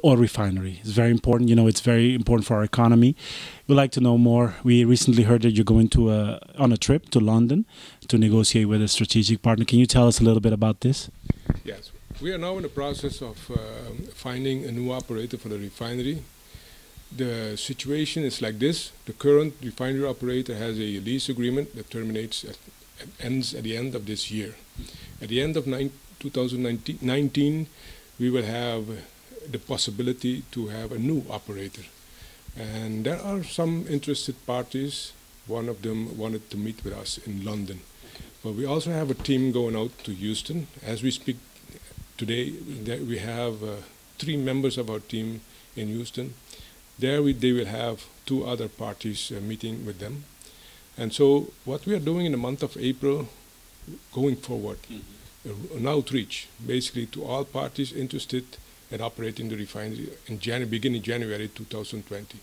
oil refinery. It's very important. You know, it's very important for our economy. We'd like to know more. We recently heard that you're going to on a trip to London to negotiate with a strategic partner. Can you tell us a little bit about this? Yes, we are now in the process of finding a new operator for the refinery. The situation is like this. The current refinery operator has a lease agreement that ends at the end of this year. At the end of 2019, we will have the possibility to have a new operator. And there are some interested parties. One of them wanted to meet with us in London. But we also have a team going out to Houston. As we speak today, we have 3 members of our team in Houston. There they will have 2 other parties meeting with them. And so what we are doing in the month of April, going forward, an outreach basically to all parties interested in operating the refinery in beginning January 2020.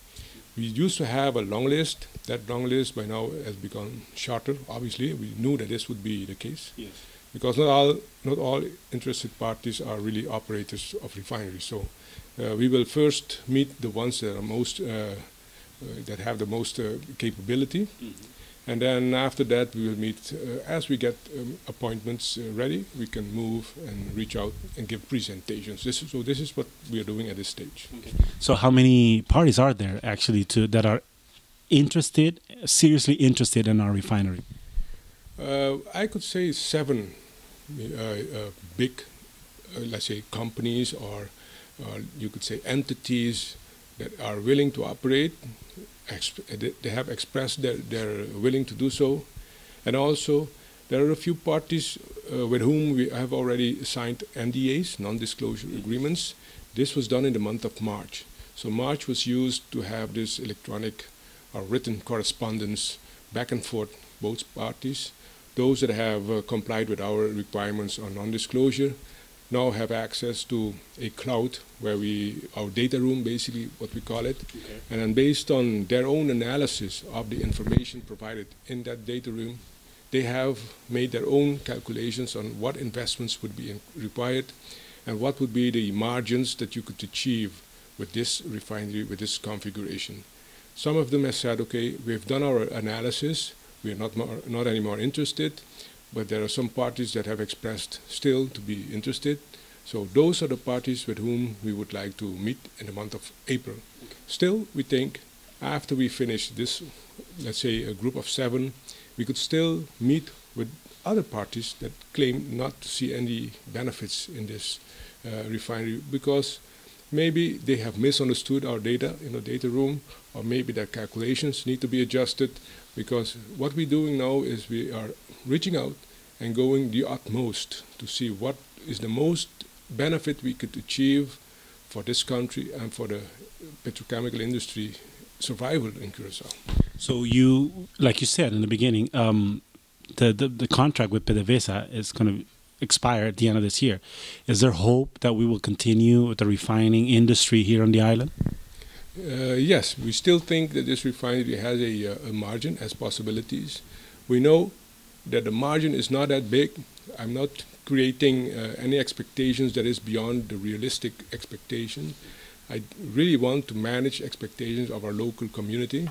We used to have a long list. That long list by now has become shorter. Obviously, we knew that this would be the case. Yes. Because not all interested parties are really operators of refineries. So we will first meet the ones that are most that have the most capability, and then after that we will meet as we get appointments ready. We can move and reach out and give presentations. This is what we are doing at this stage. Okay. So how many parties are there actually that are interested, seriously interested in our refinery? I could say 7 big, let's say, companies or you could say entities that are willing to operate. They have expressed they're willing to do so. And also, there are a few parties with whom we have already signed NDAs, non-disclosure agreements. This was done in the month of March. So March was used to have this electronic or written correspondence back and forth, both parties. Those that have complied with our requirements on non-disclosure now have access to a cloud where our data room, basically what we call it. Okay. And then based on their own analysis of the information provided in that data room, they have made their own calculations on what investments would be required and what would be the margins that you could achieve with this refinery, with this configuration. Some of them have said, okay, we've done our analysis, we are not anymore interested, but there are some parties that have expressed still to be interested. So those are the parties with whom we would like to meet in the month of April. Okay. Still, we think after we finish this, let's say a group of 7, we could still meet with other parties that claim not to see any benefits in this refinery because maybe they have misunderstood our data in the data room, or maybe their calculations need to be adjusted, because what we're doing now is we are reaching out and going the utmost to see what is the most benefit we could achieve for this country and for the petrochemical industry survival in Curacao. So you, like you said in the beginning, the contract with PDVSA is going to expire at the end of this year. Is there hope that we will continue with the refining industry here on the island? Yes, we still think that this refinery has a margin, has possibilities. We know that the margin is not that big. I'm not creating any expectations that is beyond the realistic expectation. I really want to manage expectations of our local community.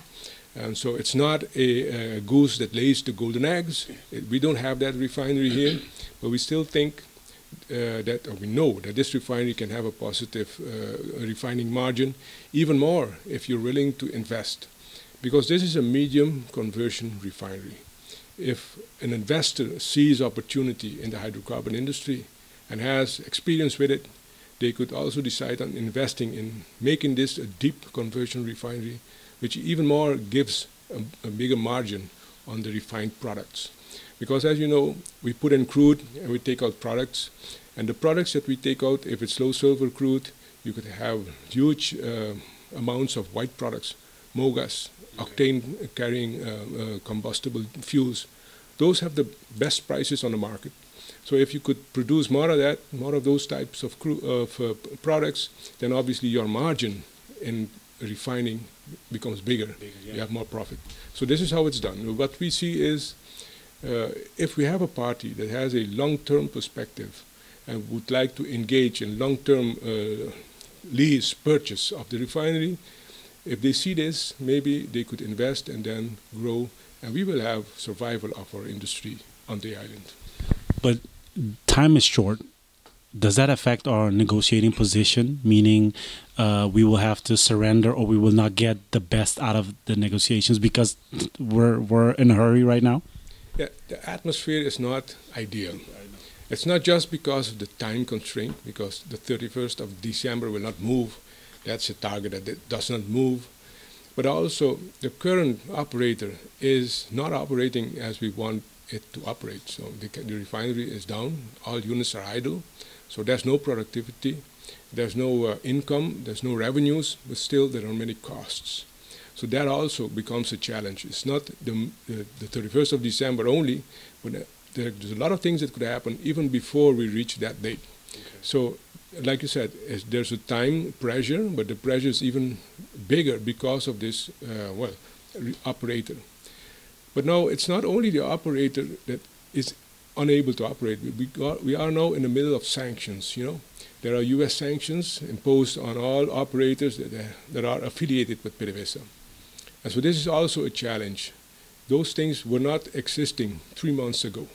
And so it's not a goose that lays the golden eggs. We don't have that refinery here, but we still think we know that this refinery can have a positive refining margin, even more if you're willing to invest. Because this is a medium conversion refinery. If an investor sees opportunity in the hydrocarbon industry and has experience with it, they could also decide on investing in making this a deep conversion refinery, which even more gives a bigger margin on the refined products. Because as you know, we put in crude and we take out products. And the products that we take out, if it's low sulfur crude, you could have huge amounts of white products, MOGAs, octane carrying combustible fuels. Those have the best prices on the market. So if you could produce more of that, more of those types of products, then obviously your margin in refining becomes bigger. Yeah. You have more profit. So this is how it's done. What we see is if we have a party that has a long-term perspective and would like to engage in long-term lease purchase of the refinery. If they see this, maybe they could invest and then grow, and we will have survival of our industry on the island. But time is short. Does that affect our negotiating position, meaning we will have to surrender or we will not get the best out of the negotiations because we're in a hurry right now? Yeah, the atmosphere is not ideal. It's not just because of the time constraint, because the 31st of December will not move. That's a target that it does not move. But also, the current operator is not operating as we want it to operate. So the refinery is down, all units are idle, so there's no productivity, there's no income, there's no revenues, but still there are many costs. So that also becomes a challenge. It's not the 31st of December only, but there's a lot of things that could happen even before we reach that date. Okay. So, like you said, there's a time pressure, but the pressure is even bigger because of this, operator. But now it's not only the operator that is unable to operate. We are now in the middle of sanctions, you know. There are U.S. sanctions imposed on all operators that are affiliated with PDVSA. And so this is also a challenge. Those things were not existing 3 months ago.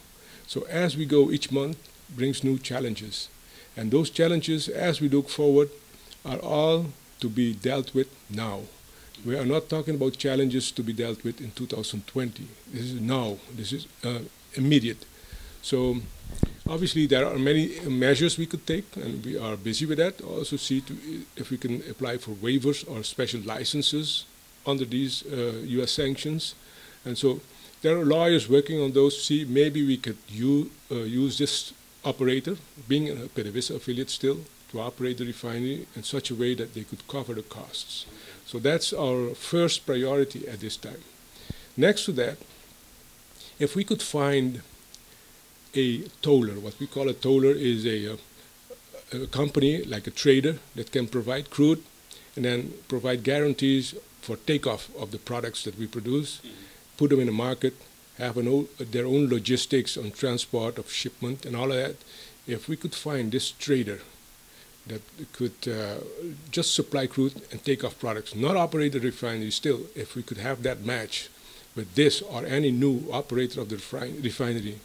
So as we go, each month brings new challenges. And those challenges, as we look forward, are all to be dealt with now. We are not talking about challenges to be dealt with in 2020. This is now. This is immediate. So obviously there are many measures we could take, and we are busy with that. Also see if we can apply for waivers or special licenses under these U.S. sanctions. And so there are lawyers working on those. See, maybe we could use this operator, being a PDVSA affiliate still, to operate the refinery in such a way that they could cover the costs. So that's our first priority at this time. Next to that, if we could find a toller, what we call a toller is a company like a trader that can provide crude and then provide guarantees for takeoff of the products that we produce, put them in the market, have their own logistics on transport of shipment and all of that. If we could find this trader that could just supply crude and take off products, not operate the refinery still, if we could have that match with this or any new operator of the refinery,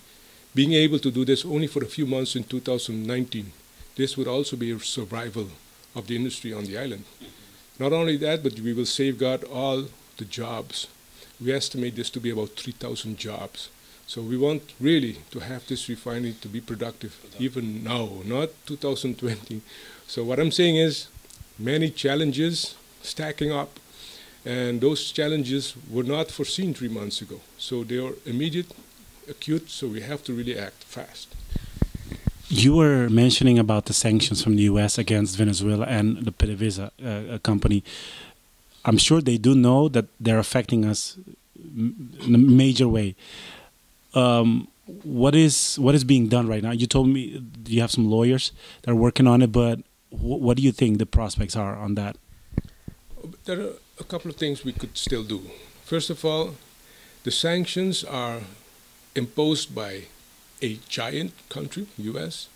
being able to do this only for a few months in 2019, this would also be a survival of the industry on the island. Not only that, but we will safeguard all the jobs. We estimate this to be about 3,000 jobs. So we want really to have this refinery to be productive even now, not 2020. So what I'm saying is many challenges stacking up, and those challenges were not foreseen 3 months ago. So they are immediate, acute, so we have to really act fast. You were mentioning about the sanctions from the U.S. against Venezuela and the PDVSA company. I'm sure they do know that they're affecting us in a major way. What is being done right now? You told me you have some lawyers that are working on it, but what do you think the prospects are on that? There are a couple of things we could still do. First of all, the sanctions are imposed by a giant country, U.S.,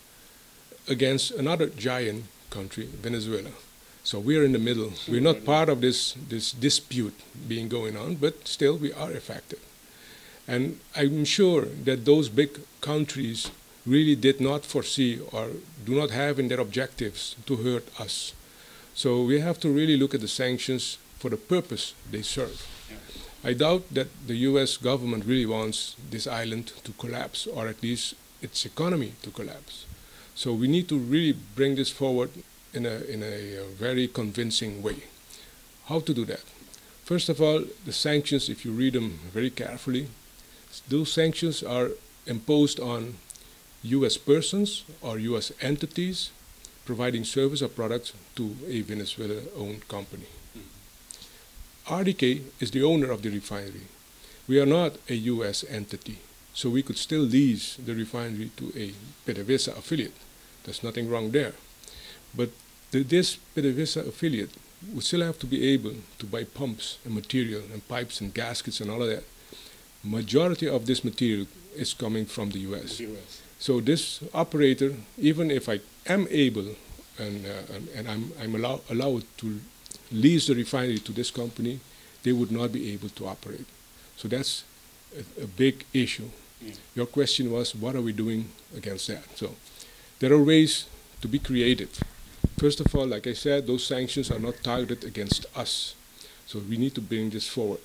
against another giant country, Venezuela. So we are in the middle. We're not part of this dispute being going on, but still we are affected. And I'm sure that those big countries really did not foresee or do not have in their objectives to hurt us. So we have to really look at the sanctions for the purpose they serve. I doubt that the U.S. government really wants this island to collapse, or at least its economy to collapse. So we need to really bring this forward in a very convincing way. How to do that? First of all, the sanctions, if you read them very carefully, those sanctions are imposed on U.S. persons or U.S. entities providing service or products to a Venezuela-owned company. RDK is the owner of the refinery. We are not a U.S. entity, so we could still lease the refinery to a PDVSA affiliate. There's nothing wrong there. But this PDVSA affiliate would still have to be able to buy pumps and material and pipes and gaskets and all of that. Majority of this material is coming from the U.S. So this operator, even if I am able and I'm allowed to lease the refinery to this company, they would not be able to operate. So that's a big issue. Your question was, what are we doing against that? So there are ways to be creative. First of all, like I said, those sanctions are not targeted against us. So we need to bring this forward.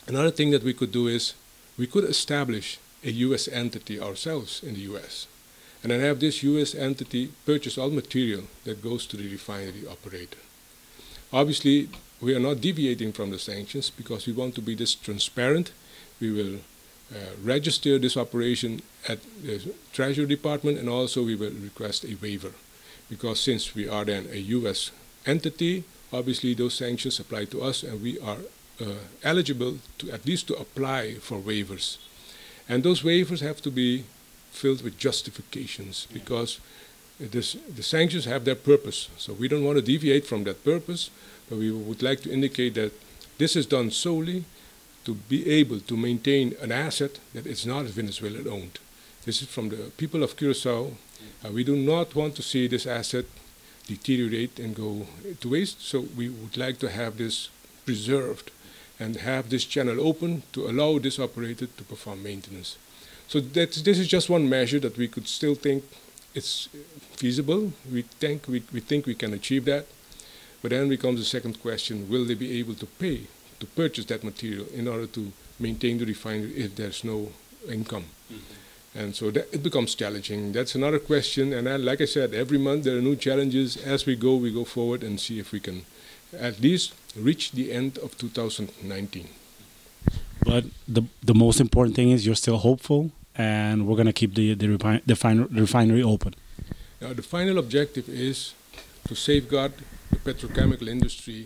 Another thing that we could do is we could establish a U.S. entity ourselves in the U.S. and then have this U.S. entity purchase all material that goes to the refinery operator. Obviously, we are not deviating from the sanctions because we want to be this transparent. We will register this operation at the Treasury Department, and also we will request a waiver. Because since we are then a U.S. entity, obviously those sanctions apply to us, and we are eligible to at least to apply for waivers. And those waivers have to be filled with justifications, because the sanctions have their purpose. So we don't want to deviate from that purpose, but we would like to indicate that this is done solely to be able to maintain an asset that is not Venezuelan owned. This is from the people of Curacao. We do not want to see this asset deteriorate and go to waste, so we would like to have this preserved and have this channel open to allow this operator to perform maintenance. So this is just one measure that we could still think it's feasible. We think we can achieve that. But then becomes the second question, will they be able to pay to purchase that material in order to maintain the refinery if there's no income? Mm-hmm. And so it becomes challenging. That's another question. And like I said, every month there are new challenges. As we go forward and see if we can at least reach the end of 2019. But the most important thing is you're still hopeful, and we're going to keep the refinery open. Now, the final objective is to safeguard the petrochemical industry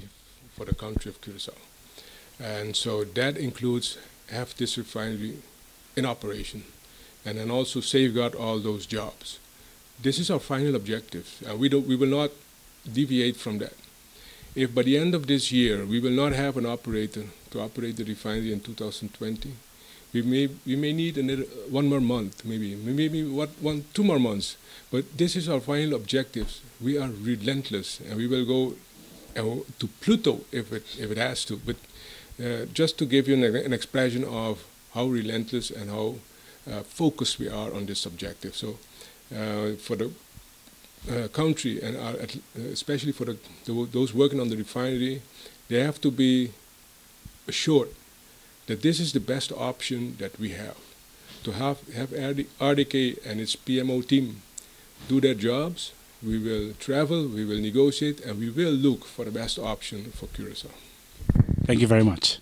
for the country of Curacao. And so that includes have this refinery in operation, and then also safeguard all those jobs. This is our final objective. We will not deviate from that. If by the end of this year we will not have an operator to operate the refinery in 2020, we may need another 1 more month, maybe 2 more months. But this is our final objective. We are relentless, and we will go to Pluto if it has to. But just to give you an expression of how relentless and how focused we are on this objective. So for the country, and especially for those working on the refinery, they have to be assured that this is the best option that we have. To have RDK and its PMO team do their jobs, we will travel, we will negotiate, and we will look for the best option for Curacao. Thank you very much.